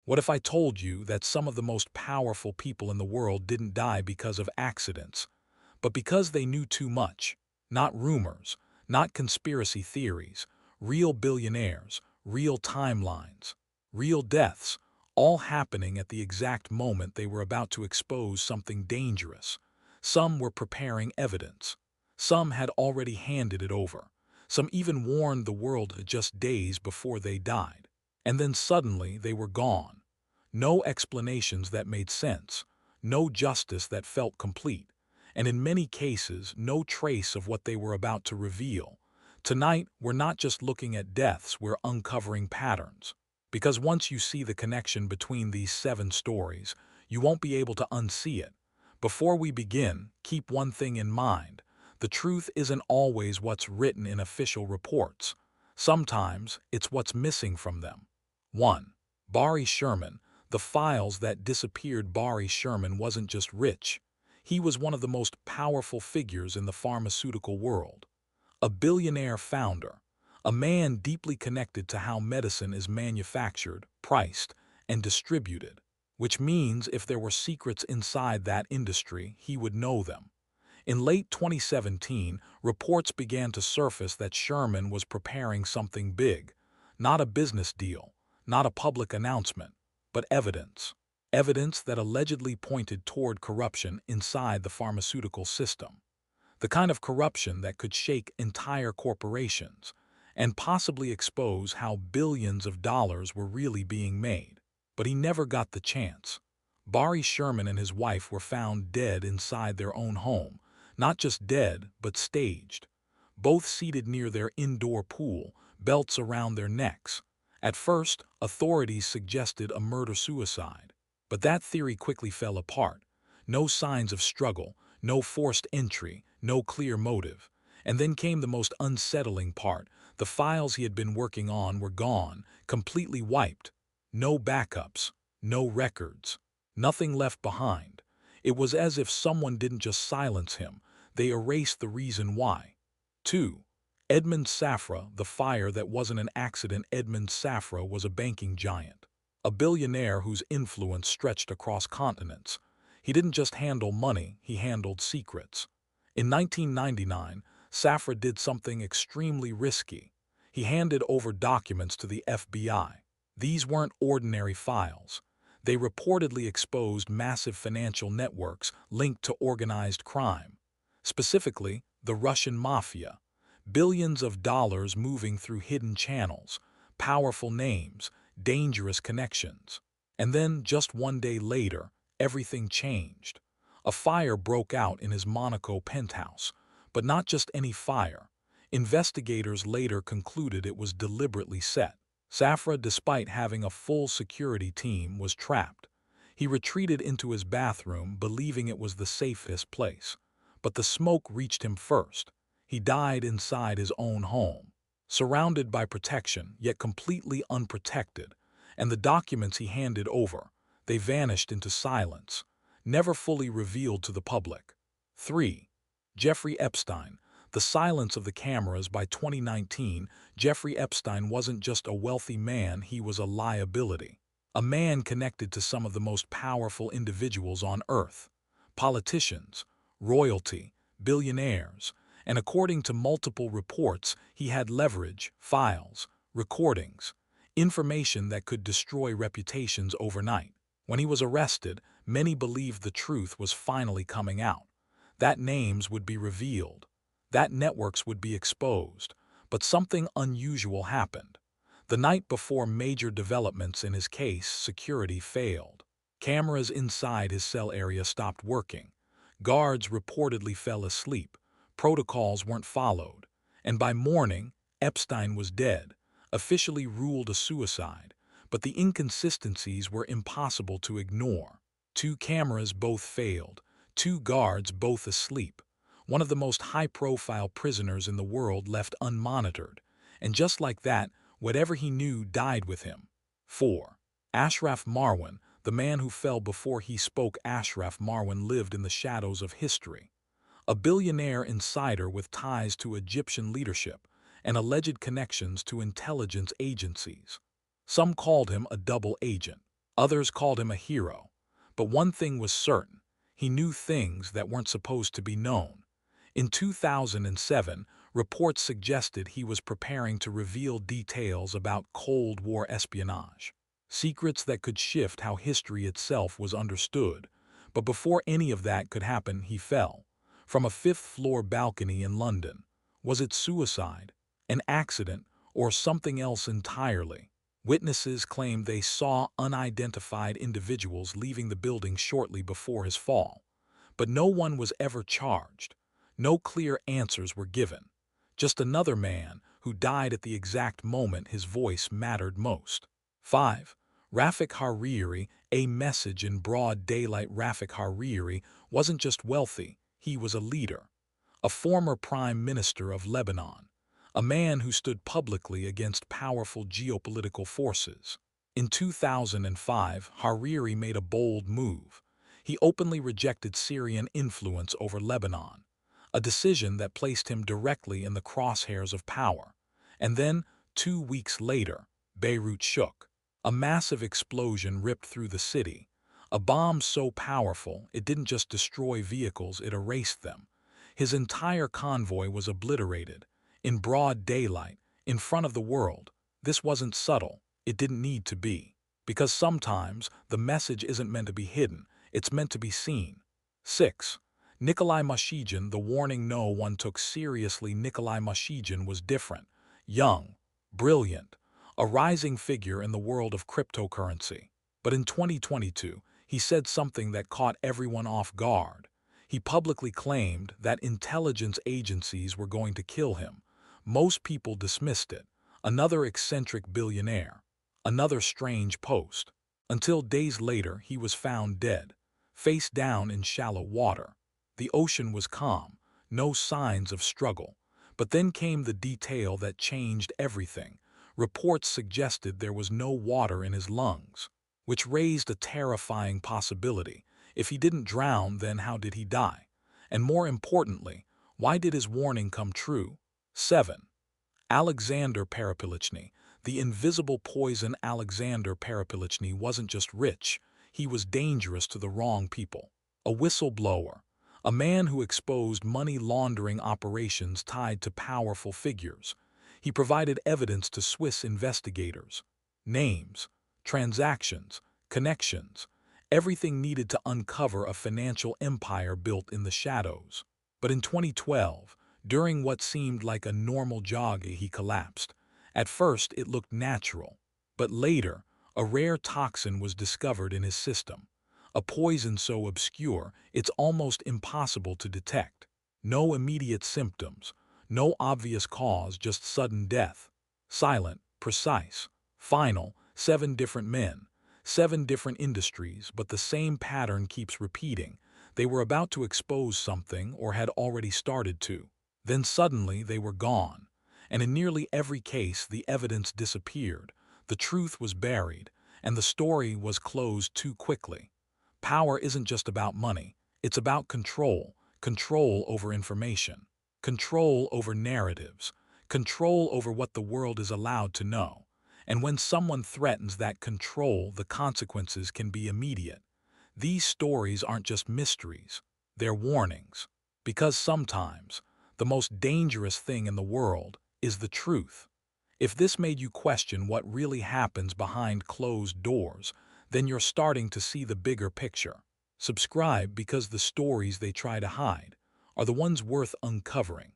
What if I told you that some of the most powerful people in the world didn't die because of accidents, but because they knew too much? Not rumors, not conspiracy theories, real billionaires, real timelines, real deaths, all happening at the exact moment they were about to expose something dangerous. Some were preparing evidence. Some had already handed it over. Some even warned the world just days before they died. And then suddenly they were gone. No explanations that made sense, no justice that felt complete, and in many cases, no trace of what they were about to reveal. Tonight, we're not just looking at deaths, we're uncovering patterns. Because once you see the connection between these 7 stories, you won't be able to unsee it. Before we begin, keep one thing in mind. The truth isn't always what's written in official reports. Sometimes, it's what's missing from them. 1. Barry Sherman. The files that disappeared. Barry Sherman wasn't just rich. He was one of the most powerful figures in the pharmaceutical world. A billionaire founder, a man deeply connected to how medicine is manufactured, priced, and distributed, which means if there were secrets inside that industry, he would know them. In late 2017, reports began to surface that Sherman was preparing something big, not a business deal, not a public announcement, but evidence. Evidence that allegedly pointed toward corruption inside the pharmaceutical system. The kind of corruption that could shake entire corporations and possibly expose how billions of dollars were really being made. But he never got the chance. Barry Sherman and his wife were found dead inside their own home, not just dead, but staged. Both seated near their indoor pool, belts around their necks. At first, authorities suggested a murder-suicide. But that theory quickly fell apart. No signs of struggle, no forced entry, no clear motive. And then came the most unsettling part. The files he had been working on were gone, completely wiped. No backups, no records, nothing left behind. It was as if someone didn't just silence him, they erased the reason why. 2. Edmond Safra. The fire that wasn't an accident. Edmond Safra was a banking giant. A billionaire whose influence stretched across continents. He didn't just handle money, he handled secrets. In 1999, Safra did something extremely risky. He handed over documents to the FBI. These weren't ordinary files. They reportedly exposed massive financial networks linked to organized crime. Specifically, the Russian mafia. Billions of dollars moving through hidden channels, powerful names, dangerous connections. And then, just one day later, everything changed. A fire broke out in his Monaco penthouse, but not just any fire. Investigators later concluded it was deliberately set. Safra, despite having a full security team, was trapped. He retreated into his bathroom, believing it was the safest place. But the smoke reached him first. He died inside his own home, surrounded by protection, yet completely unprotected. And the documents he handed over, they vanished into silence, never fully revealed to the public. 3. Jeffrey Epstein. The silence of the cameras. By 2019, Jeffrey Epstein wasn't just a wealthy man, he was a liability. A man connected to some of the most powerful individuals on Earth. Politicians, royalty, billionaires. And according to multiple reports, he had leverage, files, recordings, information that could destroy reputations overnight. When he was arrested, many believed the truth was finally coming out. That names would be revealed, that networks would be exposed. But something unusual happened. The night before major developments in his case, security failed. Cameras inside his cell area stopped working. Guards reportedly fell asleep. Protocols weren't followed. And by morning, Epstein was dead, officially ruled a suicide. But the inconsistencies were impossible to ignore. 2 cameras both failed, 2 guards both asleep. One of the most high-profile prisoners in the world left unmonitored. And just like that, whatever he knew died with him. 4. Ashraf Marwan. The man who fell before he spoke. Ashraf Marwan lived in the shadows of history. A billionaire insider with ties to Egyptian leadership and alleged connections to intelligence agencies. Some called him a double agent, Others called him a hero. But one thing was certain: he knew things that weren't supposed to be known. In 2007, reports suggested he was preparing to reveal details about Cold War espionage, secrets that could shift how history itself was understood. But before any of that could happen, he fell from a fifth-floor balcony in London. Was it suicide, an accident, or something else entirely? Witnesses claimed they saw unidentified individuals leaving the building shortly before his fall. But no one was ever charged. No clear answers were given. Just another man who died at the exact moment his voice mattered most. 5. Rafik Hariri, a message in broad daylight. Rafik Hariri wasn't just wealthy, he was a leader. A former prime minister of Lebanon. A man who stood publicly against powerful geopolitical forces. In 2005, Hariri made a bold move. He openly rejected Syrian influence over Lebanon, a decision that placed him directly in the crosshairs of power. And then, 2 weeks later, Beirut shook. A massive explosion ripped through the city. A bomb so powerful it didn't just destroy vehicles, it erased them. His entire convoy was obliterated, in broad daylight, in front of the world. This wasn't subtle. It didn't need to be. Because sometimes the message isn't meant to be hidden, it's meant to be seen. 6. Nikolai Mushegian, the warning no one took seriously. Nikolai Mushegian was different. Young, brilliant, a rising figure in the world of cryptocurrency. But in 2022, he said something that caught everyone off guard. He publicly claimed that intelligence agencies were going to kill him. Most people dismissed it. Another eccentric billionaire. Another strange post. Until days later, he was found dead, face down in shallow water. The ocean was calm, no signs of struggle. But then came the detail that changed everything. Reports suggested there was no water in his lungs, which raised a terrifying possibility. If he didn't drown, then how did he die? And more importantly, why did his warning come true? 7. Alexander Perepilichny, the invisible poison. Alexander Perepilichny wasn't just rich, he was dangerous to the wrong people. A whistleblower, a man who exposed money laundering operations tied to powerful figures. He provided evidence to Swiss investigators. Names, transactions, connections, everything needed to uncover a financial empire built in the shadows. But in 2012, during what seemed like a normal jog, he collapsed. At first, it looked natural. But later, a rare toxin was discovered in his system. A poison so obscure, it's almost impossible to detect. No immediate symptoms, no obvious cause, just sudden death. Silent, precise, final. 7 different men, 7 different industries, but the same pattern keeps repeating. They were about to expose something or had already started to. Then suddenly they were gone. And in nearly every case, the evidence disappeared. The truth was buried, and the story was closed too quickly. Power isn't just about money. It's about control. Control over information. Control over narratives. Control over what the world is allowed to know. And when someone threatens that control, the consequences can be immediate. These stories aren't just mysteries. They're warnings. Because sometimes, the most dangerous thing in the world is the truth. If this made you question what really happens behind closed doors, then you're starting to see the bigger picture. Subscribe, because the stories they try to hide are the ones worth uncovering.